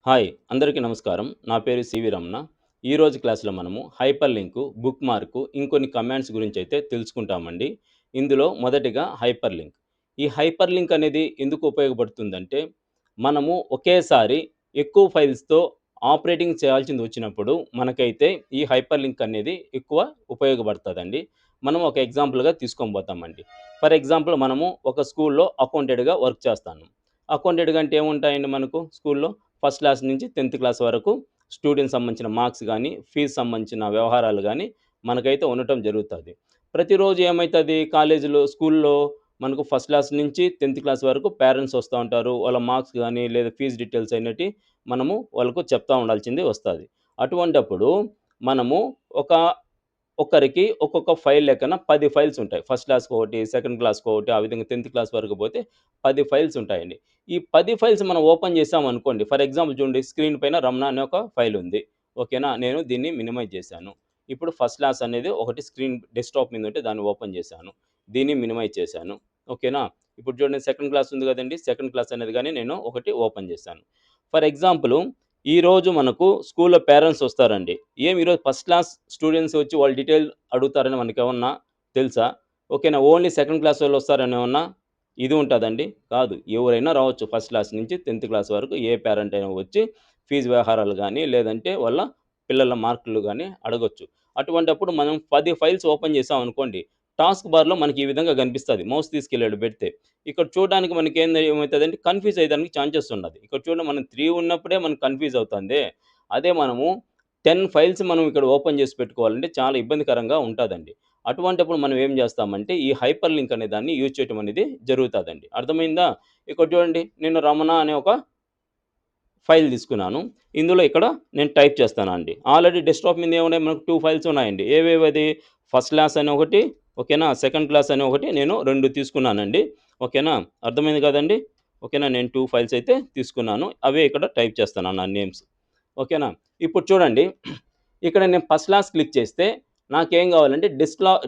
Hi! అందరికీ నమస్కారం. నా పేరు సివి రమణ. ఈరోజు క్లాస్‌లో మనము హైపర్ లింకు, బుక్ మార్కు, ఇంకొన్ని కమాండ్స్ గురించైతే తెలుసుకుంటామండి. ఇందులో మొదటిగా హైపర్ లింక్. ఈ హైపర్ లింక్ అనేది ఎందుకు ఉపయోగపడుతుందంటే, మనము ఒకేసారి ఎక్కువ ఫైల్స్‌తో ఆపరేటింగ్ చేయాల్సింది వచ్చినప్పుడు, మనకైతే ఈ హైపర్ లింక్ అనేది ఎక్కువ ఉపయోగపడతదండి. మనం ఒక ఎగ్జాంపుల్‌గా తీసుకొనిపోతామండి. ఫర్ ఎగ్జాంపుల్ మనము ఒక స్కూల్‌లో అకౌంటెంట్‌గా వర్క్ చేస్తాను. అకౌంటెంట్‌గా అంటే ఏముంటాయండి మనకు స్కూల్‌లో? ఫస్ట్ క్లాస్ నుంచి 10థ్ క్లాస్ వరకు స్టూడెంట్స్ సంబంధించిన మార్క్స్ గానీ, ఫీజ్ సంబంధించిన వ్యవహారాలు గానీ, మనకైతే ఉండటం జరుగుతది. ప్రతిరోజు ఏమైతది కాలేజీలో, స్కూల్‌లో మనకు ఫస్ట్ క్లాస్ నుంచి 10థ్ క్లాస్ వరకు పేరెంట్స్ వస్తా ఉంటారు. వాళ్ళ మార్క్స్ గానీ, లేదా ఫీజ్ డీటెయిల్స్ అయినటి మనము వాళ్ళకు చెప్తా ఉండాల్సింది వస్తది. అటువంటప్పుడు మనము ఒక ఒక్కరికి ఒక్కొక్క ఫైల్ లెక్కన 10 ఫైల్స్ ఉంటాయి. ఫస్ట్ క్లాస్‌కొకటి, సెకండ్ క్లాస్‌కొకటి, ఆ విధంగా 10థ్ క్లాస్ వరకు పోతే 10 ఫైల్స్ ఉంటాయండి. ఈ 10 ఫైల్స్ మనం ఓపెన్ చేశామనుకోండి. ఫర్ ఎగ్జాంపుల్ చూడండి స్క్రీన్ పైన రమణ అనే ఒక ఫైల్ ఉంది. ఓకేనా? నేను దీన్ని మినిమైజ్ చేశాను. ఇప్పుడు ఫస్ట్ క్లాస్ అనేది ఒకటి స్క్రీన్ డెస్క్‌టాప్ మీద ఉంటే దాన్ని ఓపెన్ చేశాను. దీన్ని మినిమైజ్ చేశాను. ఓకేనా? ఇప్పుడు చూడండి సెకండ్ క్లాస్ ఉంది కదండీ! సెకండ్ క్లాస్ అనేది గాని నేను ఒకటి ఓపెన్ చేశాను. ఫర్ ఎగ్జాంపుల్ ఈరోజు మనకు స్కూల్‌లో పేరెంట్స్ వస్తారండి. ఈరోజు ఫస్ట్ క్లాస్ స్టూడెంట్స్ వచ్చి వాళ్ళ డీటెయిల్ అడుగుతారని మనకేమన్నా తెలుసా? ఓకేనా? ఓన్లీ సెకండ్ క్లాస్ వోళ్ళొస్తారని ఏమన్నా ఇది ఉంటదండి? కాదు. ఎవరైనా రావచ్చు. ఫస్ట్ క్లాస్ నుంచి 10థ్ క్లాస్ వరకు ఏ పేరెంట్ అయినా వచ్చి ఫీజు వ్యవహారాలు గానీ, లేదంటే వాళ్ళ పిల్లల మార్కులు గానీ అడగొచ్చు. అటువంటప్పుడు మనం 10 ఫైల్స్ ఓపెన్ చేశామనుకోండి, టాస్క్ బార్‌లో మనకి ఈ విధంగా కనిపిస్తది. మౌస్ తీసుకెళ్ళి పెడితే. ఇక్కడ చూడడానికి ఏమైతదంటే కన్‌ఫ్యూజ్ అయ్యేదానికి ఛాన్సెస్ ఉన్నది. ఇక్కడ చూడండి మనం 3 ఉన్నప్పుడే మనకు కన్‌ఫ్యూజ్ అవుతంది. అదే మనము 10 ఫైల్స్ మనం ఇక్కడ ఓపెన్ చేసి పెట్టుకోవాలంటే చాలా ఇబ్బందికరంగా ఉంటదండి. అటువంటప్పుడు మనం ఏం చేస్తామంటే ఈ హైపర్ లింక్ అనే దాన్ని యూజ్ చేయటం అనేది జరుగుతదండి. అర్థమైందా? ఇక్కడ చూడండి నేను రమణ అనే ఒక ఫైల్ తీసుకున్నాను. ఇందులో ఇక్కడ నేను టైప్ చేస్తానండి. ఆల్రెడీ డెస్క్‌టాప్ మీద ఏమున్నాయి మనకు 2 ఫైల్స్ ఉన్నాయండి. ఏవేవది? ఫస్ట్ క్లాస్ అని ఒకటి, ఓకేనా? సెకండ్ క్లాస్ అని ఒకటి నేను 2 తీసుకున్నానండి. ఓకేనా? అర్థమైంది కదండీ! ఓకేనా? నేను 2 ఫైల్స్ అయితే తీసుకున్నాను. అవే ఇక్కడ టైప్ చేస్తున్నాను నా నేమ్స్. ఓకేనా? ఇప్పుడు చూడండి ఇక్కడ నేను ఫస్ట్ క్లాస్ క్లిక్ చేస్తే నాకేం కావాలంటే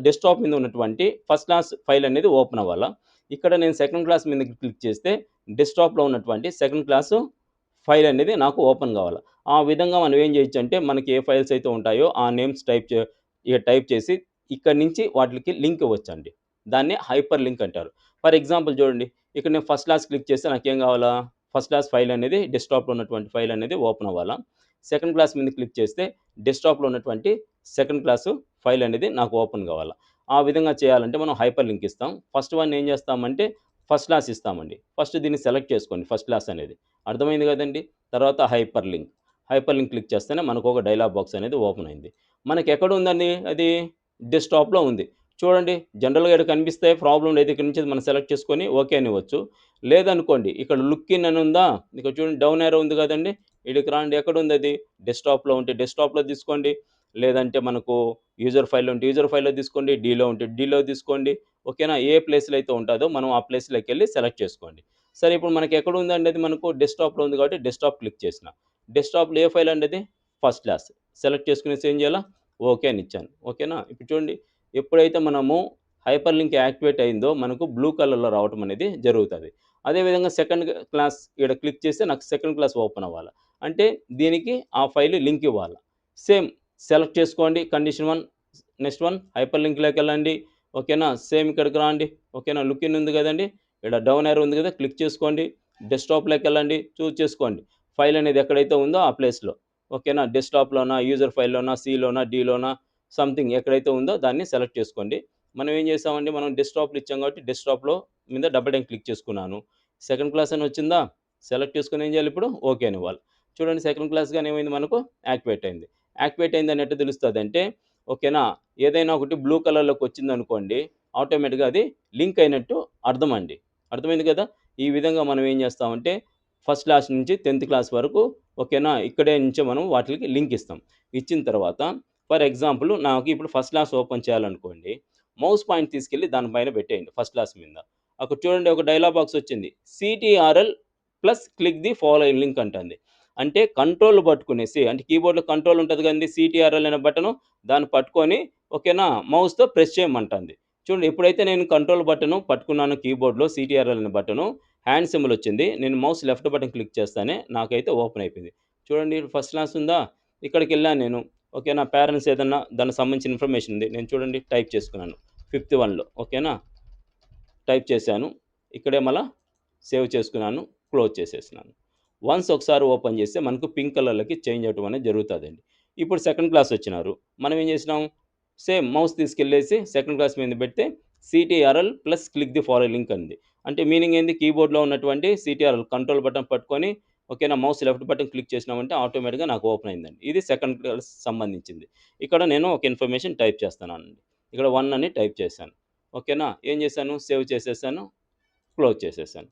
డెస్క్‌టాప్ మీద ఉన్నటువంటి ఫస్ట్ క్లాస్ ఫైల్ అనేది ఓపెన్ అవ్వాలా. ఇక్కడ నేను సెకండ్ క్లాస్ మీద క్లిక్ చేస్తే డెస్క్‌టాప్‌లో ఉన్నటువంటి సెకండ్ క్లాస్ ఫైల్ అనేది నాకు ఓపెన్ కావాలా. ఆ విధంగా మనం ఏం చేయొచ్చంటే మనకి ఏ ఫైల్స్ అయితే ఉంటాయో ఆ నేమ్స్ టైప్ చేసి ఇక్కడి నుంచి వాటికి లింక్ ఇవ్వొచ్చండి. దాన్నే హైపర్ లింక్ అంటారు. ఫర్ ఎగ్జాంపుల్ చూడండి ఇక్కడ నేను ఫస్ట్ క్లాస్ క్లిక్ చేస్తే నాకేం కావాలా? ఫస్ట్ క్లాస్ ఫైల్ అనేది డెస్క్‌టాప్‌లో ఉన్నటువంటి ఫైల్ అనేది ఓపెన్ అవ్వాలా. సెకండ్ క్లాస్ మీద క్లిక్ చేస్తే డెస్క్‌టాప్‌లో ఉన్నటువంటి సెకండ్ క్లాసు ఫైల్ అనేది నాకు ఓపెన్ కావాలా. ఆ విధంగా చేయాలంటే మనం హైపర్ లింక్ ఇస్తాం. ఫస్ట్ వన్ ఏం చేస్తామంటే ఫస్ట్ క్లాస్ ఇస్తామండి. ఫస్ట్ దీన్ని సెలెక్ట్ చేసుకోండి ఫస్ట్ క్లాస్ అనేది. అర్థమైంది కదండీ! తర్వాత hyper link. Hyper link click చేస్తేనే మనకొక డైలాగ్ బాక్స్ అనేది ఓపెన్ అయింది. మనకెక్కడుందండి అది? డెస్క్‌టాప్‌లో ఉంది. చూడండి జనరల్‌గా ఈడ కనిపిస్తే ప్రాబ్లమ్ లేదు. ఇక్కడి నుంచి మనం సెలెక్ట్ చేసుకొని ఓకే అనివ్వచ్చు. లేదనుకోండి ఇక్కడ లుక్ ఇన్ అని ఉందా? ఇక్కడ చూడండి డౌన్ యారో ఉంది కదండీ! ఈడికి రాండి ఎక్కడుందది? డెస్క్‌టాప్‌లో ఉంటే డెస్క్‌టాప్‌లో తీసుకోండి. లేదంటే మనకు యూజర్ ఫైల్‌లో ఉంటే యూజర్ ఫైల్‌లో తీసుకోండి. డీలో ఉంటే డీలో తీసుకోండి. ఓకేనా? ఏ ప్లేస్‌లో అయితే ఉంటదో మనం ఆ ప్లేస్‌లోకెళ్ళి సెలెక్ట్ చేసుకోండి. సరే ఇప్పుడు మనకెక్కడుందండి అది మనకు డెస్క్‌టాప్‌లో ఉంది కాబట్టి డెస్క్‌టాప్ క్లిక్ చేసిన. డెస్క్‌టాప్‌లో ఏ ఫైల్ అండి అది? First class. సెలెక్ట్ చేసుకునేసి ఏం చేయాలా? ఓకే అని ఇచ్చాను. ఓకేనా? ఇప్పుడు చూడండి ఎప్పుడైతే మనము హైపర్ లింక్ యాక్టివేట్ అయిందో మనకు బ్లూ కలర్‌లో రావటం అనేది జరుగుతది. అదేవిధంగా సెకండ్ క్లాస్ ఈడ క్లిక్ చేస్తే నాకు సెకండ్ క్లాస్ ఓపెన్ అవ్వాల. అంటే దీనికి ఆ ఫైల్ లింక్ ఇవ్వాల. సేమ్ సెలెక్ట్ చేసుకోండి కండిషన్ 1 నెక్స్ట్ వన్ హైపర్ లింక్‌లోకెళ్ళండి. ఓకేనా? సేమ్ ఇక్కడికి రాండి. ఓకేనా? లుక్ ఇన్ ఉంది కదండీ! ఈడ డౌన్ యారో ఉంది కదా! క్లిక్ చేసుకోండి. డెస్క్‌టాప్‌లోకెళ్ళండి. చూజ్ చేసుకోండి. ఫైల్ అనేది ఎక్కడైతే ఉందో ఆ ప్లేస్‌లో. ఓకేనా? డెస్క్‌టాప్‌లోనా, యూజర్ ఫైల్‌లోనా, సీలోనా, డీలోనా సంథింగ్ ఎక్కడైతే ఉందో దాన్ని సెలెక్ట్ చేసుకోండి. మనం ఏం చేసామంటే మనం డెస్క్‌టాప్‌లో ఇచ్చాం కాబట్టి డెస్క్‌టాప్‌లో మీద డబుల్ టైమ్ క్లిక్ చేసుకున్నాను. సెకండ్ క్లాస్ అని వచ్చిందా? సెలెక్ట్ చేసుకొని ఏం చేయాలి ఇప్పుడు? ఓకే అనివ్వాలి. చూడండి సెకండ్ క్లాస్ గాని ఏమైంది మనకు? యాక్టివేట్ అయింది. యాక్టివేట్ అయిందని ఎట్ట తెలుస్తదంటే ఓకేనా? ఏదైనా ఒకటి బ్లూ కలర్‌లోకి వచ్చిందనుకోండి ఆటోమేటిక్‌గా అది లింక్ అయినట్టు అర్థమండి. అర్థమైంది కదా! ఈ విధంగా మనం ఏం చేస్తామంటే ఫస్ట్ క్లాస్ నుంచి 10థ్ క్లాస్ వరకు ఓకేనా? ఇక్కడే నుంచే మనం వాటిలకి లింక్ ఇస్తాం. ఇచ్చిన తర్వాత ఫర్ ఎగ్జాంపుల్ నాకు ఇప్పుడు ఫస్ట్ క్లాస్ ఓపెన్ చేయాలనుకోండి. మౌస్ పాయింట్ తీసుకెళ్ళి దాని పైన పెట్టేయండి ఫస్ట్ క్లాస్ మీద. అక్కడ చూడండి ఒక డైలాగ్ బాక్స్ వచ్చింది. CTRL plus click the following link అంటంది. అంటే కంట్రోల్ పట్టుకునేసి అంటే కీబోర్డ్‌లో కంట్రోల్ ఉంటది కదండీ! సీటీఆర్ఎల్ అనే బటను దాన్ని పట్టుకొని ఓకేనా? మౌస్‌తో ప్రెస్ చేయమంటంది. చూడండి ఎప్పుడైతే నేను కంట్రోల్ బటను పట్టుకున్నానో కీబోర్డ్‌లో సీటీఆర్ఎల్ అనే బటను హ్యాండ్ సింబల్ వచ్చింది. నేను మౌస్ లెఫ్ట్ బటన్ క్లిక్ చేస్తానే నాకైతే ఓపెన్ అయిపోయింది. చూడండి ఫస్ట్ క్లాస్ ఉందా? ఇక్కడికెళ్ళాను నేను. ఓకేనా? పేరెంట్స్ ఏదన్నా దానికి సంబంధించిన ఇన్ఫర్మేషన్ ఉంది. నేను చూడండి టైప్ చేసుకున్నాను. ఫిఫ్త్ వన్‌లో ఓకేనా? టైప్ చేశాను. ఇక్కడే మళ్ళా సేవ్ చేసుకున్నాను. క్లోజ్ చేసేసినాను. వన్స్ ఒకసారి ఓపెన్ చేస్తే మనకు పింక్ కలర్‌లోకి చేంజ్ అవ్వటం అనేది జరుగుతదండి. ఇప్పుడు సెకండ్ క్లాస్ వచ్చినారు. మనం ఏం చేసినాం? సేమ్ మౌస్ తీసుకెళ్ళేసి సెకండ్ క్లాస్ మీద పెడితే CTRL plus click the following link అంది. అంటే మీనింగ్ ఏంది? కీబోర్డ్‌లో ఉన్నటువంటి సీటీఆర్ఎల్ కంట్రోల్ బటన్ పట్టుకొని ఓకేనా? మౌస్ లెఫ్ట్ బటన్ క్లిక్ చేసినామంటే ఆటోమేటిక్‌గా నాకు ఓపెన్ అయిందండి. ఇది సెకండ్ క్లాస్ సంబంధించింది. ఇక్కడ నేను ఒక ఇన్ఫర్మేషన్ టైప్ చేస్తున్నానండి. ఇక్కడ 1 అని టైప్ చేశాను. ఓకేనా? ఏం చేశాను? సేవ్ చేసేసాను. క్లోజ్ చేసేసాను.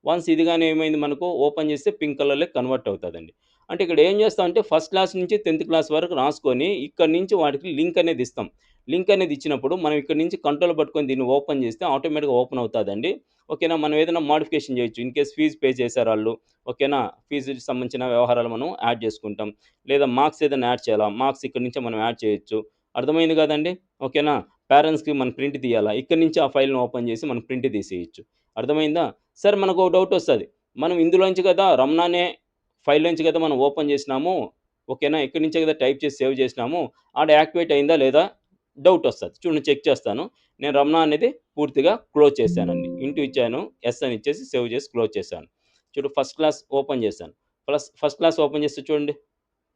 వన్స్ ఇది గాని ఏమైంది మనకు ఓపెన్ చేస్తే పింక్ కలర్‌లోకి కన్వర్ట్ అవుతదండి. అంటే ఇక్కడ ఏం చేస్తామంటే ఫస్ట్ క్లాస్ నుంచి 10థ్ క్లాస్ వరకు రాసుకొని ఇక్కడి నుంచి వాటికి లింక్ అనేది ఇస్తాం. లింక్ అనేది ఇచ్చినప్పుడు మనం ఇక్కడి నుంచి కంట్రోల్ పట్టుకొని దీన్ని ఓపెన్ చేస్తే ఆటోమేటిక్‌గా ఓపెన్ అవుతదండి. ఓకేనా? మనం ఏదైనా మోడిఫికేషన్ చేయొచ్చు. ఇన్ కేస్ ఫీజ్ పే చేశారాళ్ళు ఓకేనా? ఫీజుకి సంబంధించిన వ్యవహారాలు మనం యాడ్ చేసుకుంటాం. లేదా మార్క్స్ ఏదైనా యాడ్ చేయాలా? మార్క్స్ ఇక్కడి నుంచే మనం యాడ్ చేయొచ్చు. అర్థమైంది కదండీ! ఓకేనా? పేరెంట్స్‌కి మనం ప్రింట్ తీయాలా? ఇక్కడి నుంచి ఆ ఫైల్‌ని ఓపెన్ చేసి మనం ప్రింట్ తీసేయొచ్చు. అర్థమైందా? సరే మనకో డౌటొస్తది. మనం ఇందులోంచి కదా రమణ అనే ఫైల్‌లోంచి కదా మనం ఓపెన్ చేసినాము. ఓకేనా? ఇక్కడి నుంచే కదా టైప్ చేసి సేవ్ చేసినాము. ఆడ యాక్టివేట్ అయిందా లేదా? డౌటొస్తది. చూడండి చెక్ చేస్తాను. నేను రమణ అనేది పూర్తిగా క్లోజ్ చేశానండి. ఇంటూ ఇచ్చాను. యెస్ అని ఇచ్చేసి సేవ్ చేసి క్లోజ్ చేశాను. చూడు ఫస్ట్ క్లాస్ ఓపెన్ చేశాను. ఫస్ట్ క్లాస్ ఓపెన్ చేస్తే చూడండి.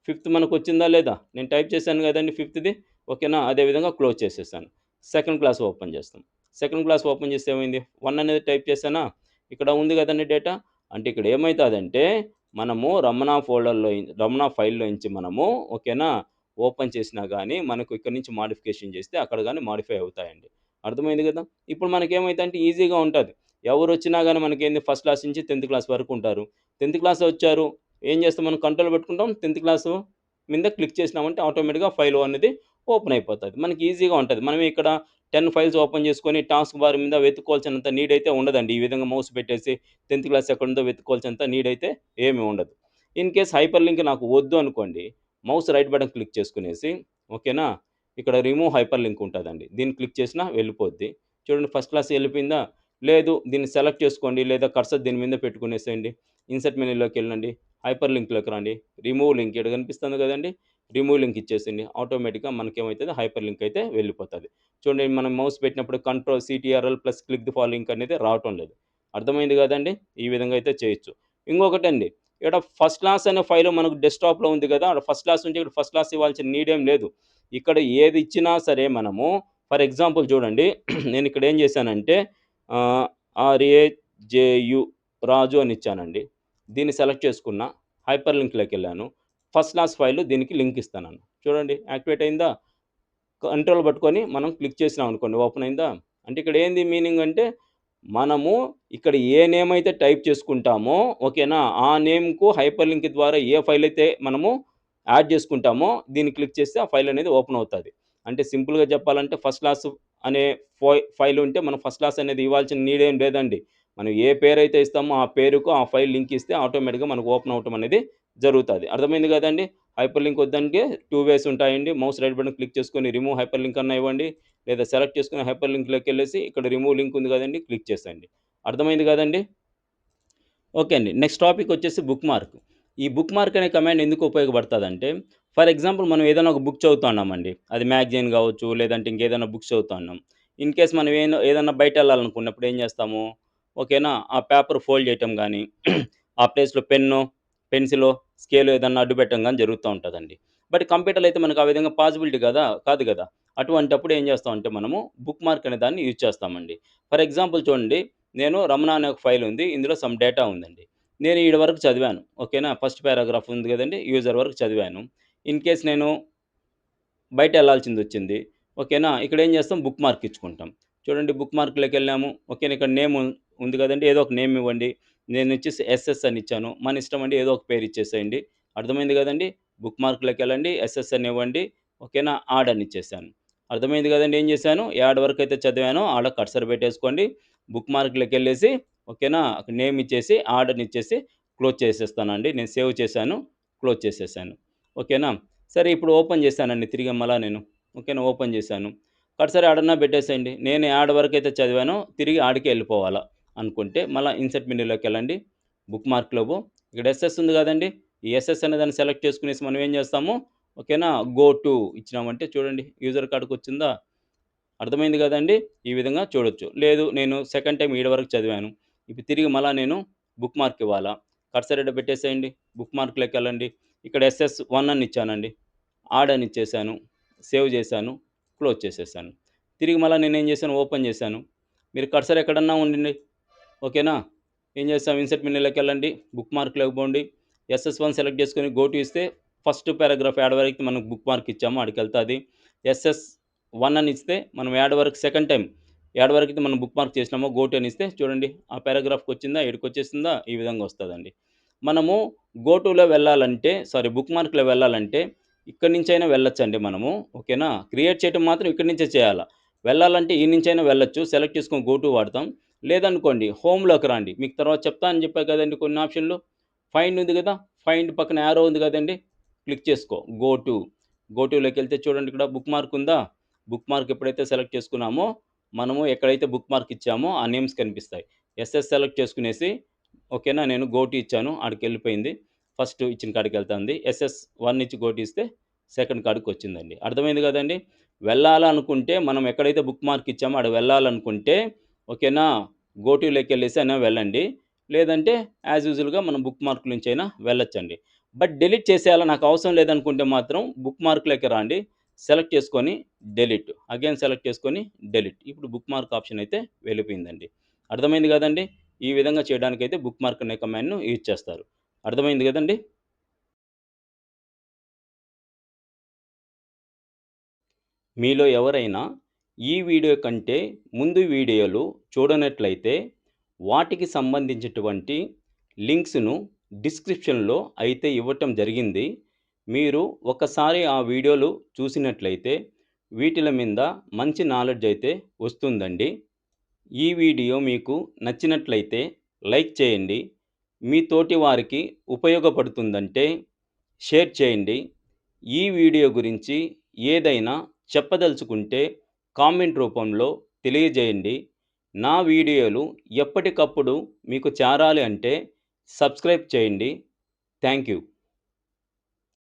ఫిఫ్త్ మనకొచ్చిందా లేదా? నేను టైప్ చేశాను గదండీ ఫిఫ్త్‌ది. ఓకేనా? అదే విధంగా క్లోజ్ చేసేసాను. సెకండ్ క్లాస్ ఓపెన్ చేస్తాం. సెకండ్ క్లాస్ ఓపెన్ చేస్తే ఏమైంది? 1 అనేది టైప్ చేశానా? ఇక్కడ ఉంది గదండీ డేటా. అంటే ఇక్కడ ఏమైతదంటే, మనము రమణ ఫైల్‌లో నుంచి మనము ఓకేనా? ఓపెన్ చేసినా గాని, మనకు ఇక్కడి నుంచి మోడిఫికేషన్ చేస్తే అక్కడ గాని మోడిఫై అవుతాయండి. అర్థమైంది గదా! ఇప్పుడు మనకేమైతంటే ఈజీగా ఉంటది. ఎవరొచ్చినా గాని మనకేంది ఫస్ట్ క్లాస్ నుంచి 10థ్ క్లాస్ వరకు ఉంటారు. 10థ్ క్లాస్ వచ్చారు. ఏం చేస్తాం మనం కంట్రోల్ పెట్టుకుంటాం. 10థ్ క్లాసు మీద క్లిక్ చేసినామంటే ఆటోమేటిక్‌గా ఫైల్ అనేది ఓపెన్ అయిపోతది. మనకి ఈజీగా ఉంటది. మనం ఇక్కడ 10 ఫైల్స్ ఓపెన్ చేసుకొని టాస్క్ బార్ మీద వెతుక్కోవాల్సినంత నీడ్ అయితే ఉండదండి. ఈ విధంగా మౌస్ పెట్టేసి 10థ్ క్లాస్ ఎక్కడుందో వెతుక్కోవాల్సినంత నీడ్ అయితే ఏమి ఉండదు. ఇన్ కేస్ హైపర్ లింక్ నాకు వద్దు అనుకోండి. మౌస్ రైట్ బటన్ క్లిక్ చేసుకునేసి ఓకేనా? ఇక్కడ రిమూవ్ హైపర్ లింక్ ఉంటదండి. దీన్ని క్లిక్ చేసినా వెళ్ళిపోద్ది. చూడండి ఫస్ట్ క్లాస్ ఎళ్ళిపోయిందా? లేదు దీన్ని సెలెక్ట్ చేసుకోండి లేదా కర్సర్ దీని మీద పెట్టుకునేసేయండి. ఇన్సర్ట్ మెనూలోకెళ్ళండి. హైపర్ లింక్‌లోకి రండి. రిమూవ్ లింక్ ఈడ కనిపిస్తుంది కదండీ! రిమూవ్ లింక్ ఇచ్చేసేయండి. ఆటోమేటిక్‌గా మనకేమైతది హైపర్ లింక్ అయితే వెళ్ళిపోతది. చూడండి మనం మౌస్ పెట్టినప్పుడు control CTRL plus click the following link అనేది రావటం లేదు. అర్థమైంది కదండీ! ఈ విధంగా అయితే చేయొచ్చు. ఇంకొకటండి ఇక్కడ ఫస్ట్ క్లాస్ అనే ఫైల్ మనకు డెస్క్‌టాప్‌లో ఉంది కదా! ఆడ ఫస్ట్ క్లాస్ ఉంటే ఇక్కడ ఫస్ట్ క్లాస్ ఇవ్వాల్సిన నీడ్ ఏం లేదు. ఇక్కడ ఏది ఇచ్చినా సరే మనము ఫర్ ఎగ్జాంపుల్ చూడండి నేనిక్కడ ఏం చేశానంటే ఆహ్, ఆర్ఏజేయు రాజు అని ఇచ్చానండి. దీన్ని సెలెక్ట్ చేసుకున్నా. హైపర్ లింక్‌లోకెళ్ళాను. ఫస్ట్ క్లాస్ ఫైల్ దీనికి లింక్ ఇస్తానన్నా. చూడండి యాక్టివేట్ అయిందా? కంట్రోల్ పట్టుకొని మనం క్లిక్ చేసినామనుకోండి ఓపెన్ అయిందా? అంటే ఇక్కడ ఏంది మీనింగ్ అంటే, మనము ఇక్కడ ఏ నేమ్ అయితే టైప్ చేసుకుంటామో ఓకేనా? ఆ నేమ్‌కు హైపర్ లింక్ ద్వారా ఏ ఫైల్ అయితే మనము యాడ్ చేసుకుంటామో దీన్ని క్లిక్ చేస్తే ఆ ఫైల్ అనేది ఓపెన్ అవుతది. అంటే సింపుల్‌గా చెప్పాలంటే ఫస్ట్ క్లాస్ అనే ఫైల్ ఉంటే మనం ఫస్ట్ క్లాస్ అనేది ఇవ్వాల్సిన నీడ్ ఏం లేదండి. మనం ఏ పేరైతే ఇస్తామో ఆ పేరుకు ఆ ఫైల్ లింక్ ఇస్తే ఆటోమేటిక్‌గా మనకు ఓపెన్ అవ్వటం అనేది జరుగుతది. అర్థమైంది కదండీ! హైపర్ లింక్ వద్దంటే 2 వేస్ ఉంటాయండి. మౌస్ రైట్ బటన్ క్లిక్ చేసుకొని రిమూవ్ హైపర్ లింక్ అన్నా ఇవ్వండి. లేదా సెలెక్ట్ చేసుకొని హైపర్ లింక్‌లోకెళ్ళేసి ఇక్కడ రిమూవ్ లింక్ ఉంది కదండీ! క్లిక్ చేసేయండి. అర్థమైంది కదండీ! ఓకే అండి. నెక్స్ట్ టాపిక్ వచ్చేసి బుక్ మార్క్. ఈ బుక్ మార్క్ అనే కమాండ్ ఎందుకు ఉపయోగపడతదంటే, ఫర్ ఎగ్జాంపుల్ మనం ఏదైనా ఒక బుక్ చదువుతున్నామండి. అది మ్యాగజైన్ గావచ్చు, లేదంటే ఇంకేదైనా బుక్స్ చదువుతున్నాం. ఇన్ కేస్ మనం ఏదన్నా బయటెళ్ళాలనుకున్నప్పుడు ఏం చేస్తాము, ఓకేనా, ఆ పేపర్ ఫోల్డ్ చేయటం గానీ, ఆ ప్లేస్‌లో పెన్నో, పెన్సిలో, స్కేలో ఏదన్నా అడ్డు పెట్టడం గానీ జరుగుతా ఉంటదండి. బట్ కంప్యూటర్‌లో అయితే మనకు ఆ విధంగా పాసిబిలిటీ కాదు గదా! అటువంటప్పుడు ఏం చేస్తామంటే మనము బుక్ మార్క్ అనే దాన్ని యూజ్ చేస్తామండి. ఫర్ ఎగ్జాంపుల్ చూడండి నేను రమణ అనే ఒక ఫైల్ ఉంది. ఇందులో సమ్ డేటా ఉందండి. నేను ఈడ వరకు చదివాను. ఓకేనా? ఫస్ట్ పారాగ్రాఫ్ ఉంది గదండీ! యూజర్ వరకు చదివాను. ఇన్ కేస్ నేను బయటెళ్ళాల్సిందొచ్చింది. ఓకేనా? ఇక్కడేం చేస్తాం బుక్ మార్క్ ఇచ్చుకుంటాం. చూడండి బుక్ మార్క్‌లోకెళ్ళాము. ఓకేనా? ఇక్కడ నేమ్ ఉంది గదండీ! ఏదో ఒక నేమ్ ఇవ్వండి. నేనొచ్చేసి ఎస్ఎస్ అని ఇచ్చాను. మన ఇష్టం అండి. ఏదో ఒక పేరు ఇచ్చేసేయండి. అర్థమైంది గదండీ! బుక్ మార్క్‌లోకెళ్ళండి. ఎస్ఎస్ అని ఇవ్వండి. ఓకేనా? ఆడ్ అని ఇచ్చేసాను. అర్థమైంది గదండీ! ఏం చేశాను? యాడ్ వరకైతే చదివానో ఆడ కర్సర్ పెట్టేసుకోండి. బుక్ మార్క్‌లోకెళ్ళేసి ఓకేనా? అక్కడ నేమ్ ఇచ్చేసి ఆడ్ అని ఇచ్చేసి క్లోజ్ చేసేస్తానండి. నేను సేవ్ చేశాను. క్లోజ్ చేసేసాను. ఓకేనా? సరే ఇప్పుడు ఓపెన్ చేశానండి తిరిగి మళ్ళా నేను. ఓకేనా? ఓపెన్ చేశాను. కర్సర్ యాడన్నా పెట్టేసేయండి. నేను యాడ వరకైతే చదివానో తిరిగి ఆడికే ఎళ్ళిపోవాలా. అనుకుంటే మళ్ళీ ఇన్సర్ట్ మెనూలోకి వెళ్ళండి. బుక్ మార్క్‌లో ఇక్కడ ఎస్ఎస్ ఉంది కదండీ! ఈ ఎస్ఎస్ అనే దాన్ని సెలెక్ట్ చేసుకునేసి మనం ఏం చేస్తాము, ఓకేనా, గో టు ఇచ్చినామంటే చూడండి యూజర్ కార్డ్‌కొచ్చిందా? అర్థమైంది కదండీ! ఈ విధంగా చూడొచ్చు. లేదు నేను సెకండ్ టైమ్ ఈడ వరకు చదివాను. ఇప్పుడు తిరిగి మళ్ళా నేను బుక్ మార్క్ ఇవ్వాలా? కర్సర్ ఈడ పెట్టేసేయండి. బుక్ మార్క్‌లోకెళ్ళండి. ఇక్కడ SS1 అని ఇచ్చానండి. యాడ్ అని ఇచ్చేసాను. సేవ్ చేశాను. క్లోజ్ చేసేసాను. తిరిగి మళ్ళా నేనేం చేశాను, ఓపెన్ చేశాను. మీరు కర్సర్ ఎక్కడన్నా ఉండండి. ఓకేనా? ఏం చేస్తాం, ఇన్సర్ట్ మెనూలోకెళ్ళండి. బుక్ మార్క్‌లోకి పోండి. SS1 సెలెక్ట్ చేసుకొని గో టు ఇస్తే ఫస్ట్ పారాగ్రాఫ్ యాడ్ వరకు మనం బుక్ మార్క్ ఇచ్చామో ఆడికెళ్తాది. SS1 అని ఇస్తే మనం యాడ్ వరకు సెకండ్ టైమ్ యాడ్ వరకైతే మనం బుక్ మార్క్ చేసినామో గో టు అని ఇస్తే చూడండి ఆ పారాగ్రాఫ్‌కొచ్చిందా? ఈడికొచ్చేసిందా? ఈ విధంగా వస్తదండి. మనము గో టులో వెళ్ళాలంటే బుక్ మార్క్‌లో వెళ్ళాలంటే ఇక్కడి నుంచైనా వెళ్ళొచ్చండి మనము. ఓకేనా? క్రియేట్ చేయటం మాత్రం ఇక్కడి నుంచే చేయాల. వెళ్ళాలంటే ఈ నుంచైనా వెళ్ళొచ్చు. సెలెక్ట్ చేసుకొని గో టు వాడతాం. లేదనుకోండి హోమ్‌లోకి రండి. మీకు తర్వాత చెప్తా అని చెప్పా కదండీ కొన్ని ఆప్షన్‌లు. ఫైండ్ ఉంది గదా! ఫైండ్ పక్కన యారో ఉంది గదండీ! క్లిక్ చేసుకో. Go to. గో టులోకెళ్తే చూడండి ఇక్కడ బుక్ మార్క్ ఉందా? బుక్ మార్క్ ఎప్పుడైతే సెలెక్ట్ చేసుకున్నామో, మనము ఎక్కడైతే బుక్ మార్క్ ఇచ్చామో ఆ నేమ్స్ కనిపిస్తాయి. ఎస్ఎస్ సెలెక్ట్ చేసుకునేసి ఓకేనా, నేను గో టు ఇచ్చాను. ఆడికెళ్ళిపోయింది. ఫస్ట్ ఇచ్చిన కాడికెళ్తాంది. SS1 ఇచ్చి గో టు ఇస్తే సెకండ్ కాడికొచ్చిందండి. అర్థమైంది గదండీ! వెళ్ళాలనుకుంటే మనం ఎక్కడైతే బుక్ మార్క్ ఇచ్చామో ఆడ వెళ్ళాలనుకుంటే ఓకేనా, గో టులోకెళ్ళేసి అయినా వెళ్ళండి. లేదంటే యాజ్ యూజువల్‌గా మనం బుక్ మార్క్ నుంచైనా వెళ్ళొచ్చండి. బట్ డిలీట్ చేసేయాలా నాకు అవసరం లేదనుకుంటే మాత్రం బుక్ మార్క్‌లోకి రండి. సెలెక్ట్ చేసుకొని డెలీట్. అగైన్ సెలెక్ట్ చేసుకొని డెలీట్. ఇప్పుడు బుక్ మార్క్ ఆప్షన్ అయితే వెళ్ళిపోయిందండి. అర్థమైంది గదండీ! ఈ విధంగా చేయడానికైతే బుక్ మార్క్ అనే కమాండ్‌ను యూజ్ చేస్తారు. అర్థమైంది గదండీ! మీలో ఎవరైనా ఈ వీడియో కంటే ముందు వీడియోలు చూడనట్లయితే వాటికి సంబంధించినటువంటి లింక్స్‌ను డిస్క్రిప్షన్‌లో అయితే ఇవ్వటం జరిగింది. మీరు ఒకసారి ఆ వీడియోలు చూసినట్లయితే వీటిల మీద మంచి నాలెడ్జ్ అయితే వస్తుందండి. ఈ వీడియో మీకు నచ్చినట్లయితే లైక్ చేయండి. మీ తోటి వారికి ఉపయోగపడుతుందంటే షేర్ చేయండి. ఈ వీడియో గురించి ఏదైనా చెప్పదలుచుకుంటే కామెంట్ రూపంలో తెలియజేయండి. నా వీడియోలు ఎప్పటికప్పుడు మీకు చేరాలి అంటే సబ్స్క్రైబ్ చేయండి. Thank you.